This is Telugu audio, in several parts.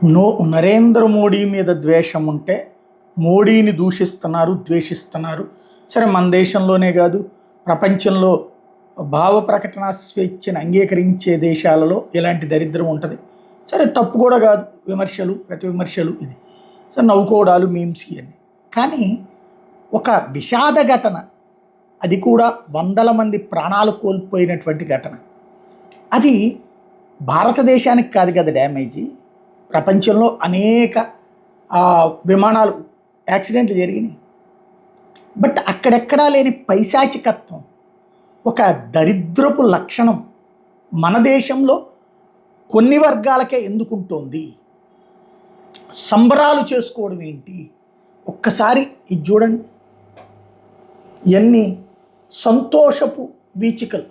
నో నరేంద్ర మోడీ మీద ద్వేషం ఉంటే మోడీని దూషిస్తున్నారు, ద్వేషిస్తున్నారు. సరే, మన దేశంలోనే కాదు, ప్రపంచంలో భావ ప్రకటన స్వేచ్ఛను అంగీకరించే దేశాలలో ఇలాంటి దరిద్రం ఉంటుంది. సరే, తప్పు కూడా కాదు, విమర్శలు, ప్రతి విమర్శలు ఇది. సరే, నవ్వుకోవడాలు, మీమ్స్ ఇవన్నీ. కానీ ఒక విషాద ఘటన, అది కూడా వందల మంది ప్రాణాలు కోల్పోయినటువంటి ఘటన. అది భారతదేశానికి కాదు కదా డ్యామేజీ, ప్రపంచంలో అనేక విమానాలు యాక్సిడెంట్లు జరిగినాయి. బట్ అక్కడెక్కడా లేని పైశాచికత్వం, ఒక దరిద్రపు లక్షణం మన దేశంలో కొన్ని వర్గాలకే ఎందుకుంటోంది? సంబరాలు చేసుకోవడం ఏంటి? ఒక్కసారి ఇది చూడండి, ఎన్ని సంతోషపు వీచికలు.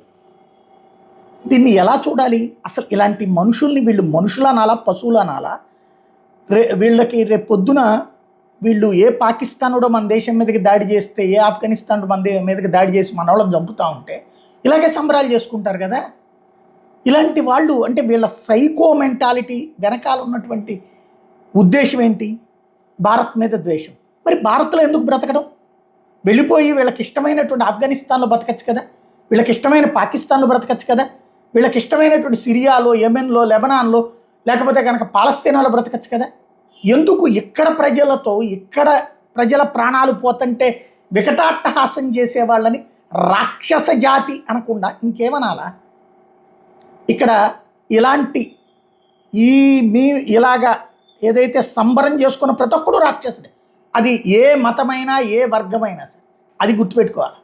దీన్ని ఎలా చూడాలి? అసలు ఇలాంటి మనుషుల్ని వీళ్ళు మనుషులు అనాలా, పశువులు అనాలా? వీళ్ళకి రేపు పొద్దున వీళ్ళు ఏ పాకిస్తానుడో మన దేశం మీదకి దాడి చేస్తే, ఏ ఆఫ్ఘనిస్తాన్ మన మీదకి దాడి చేసి మన వాళ్ళని చంపుతూ ఉంటే ఇలాగే సంబరాలు చేసుకుంటారు కదా. ఇలాంటి వాళ్ళు అంటే వీళ్ళ సైకో మెంటాలిటీ వెనకాల ఉన్నటువంటి ఉద్దేశం ఏంటి? భారత్ మీద ద్వేషం. మరి భారత్లో ఎందుకు బ్రతకడం? వెళ్ళిపోయి వీళ్ళకి ఇష్టమైనటువంటి ఆఫ్ఘనిస్తాన్లో బ్రతకచ్చు కదా, వీళ్ళకి ఇష్టమైన పాకిస్తాన్లో బ్రతకచ్చు కదా, వీళ్ళకి ఇష్టమైనటువంటి సిరియాలో, యెమెన్లో, లెబనాన్లో, లేకపోతే కనుక పాలస్తీనాలో బ్రతకచ్చు కదా. ఎందుకు ఇక్కడ ప్రజలతో, ఇక్కడ ప్రజల ప్రాణాలు పోతుంటే వికటాట్టహాసం చేసే వాళ్ళని రాక్షస జాతి అనకుండా ఇంకేమనాలా? ఇక్కడ ఇలాంటి ఇలాగా ఏదైతే సంబరం చేసుకున్న ప్రతి ఒక్కడు రాక్షసుడే. అది ఏ మతమైనా, ఏ వర్గమైనా సరే, అది గుర్తుపెట్టుకోవాలి.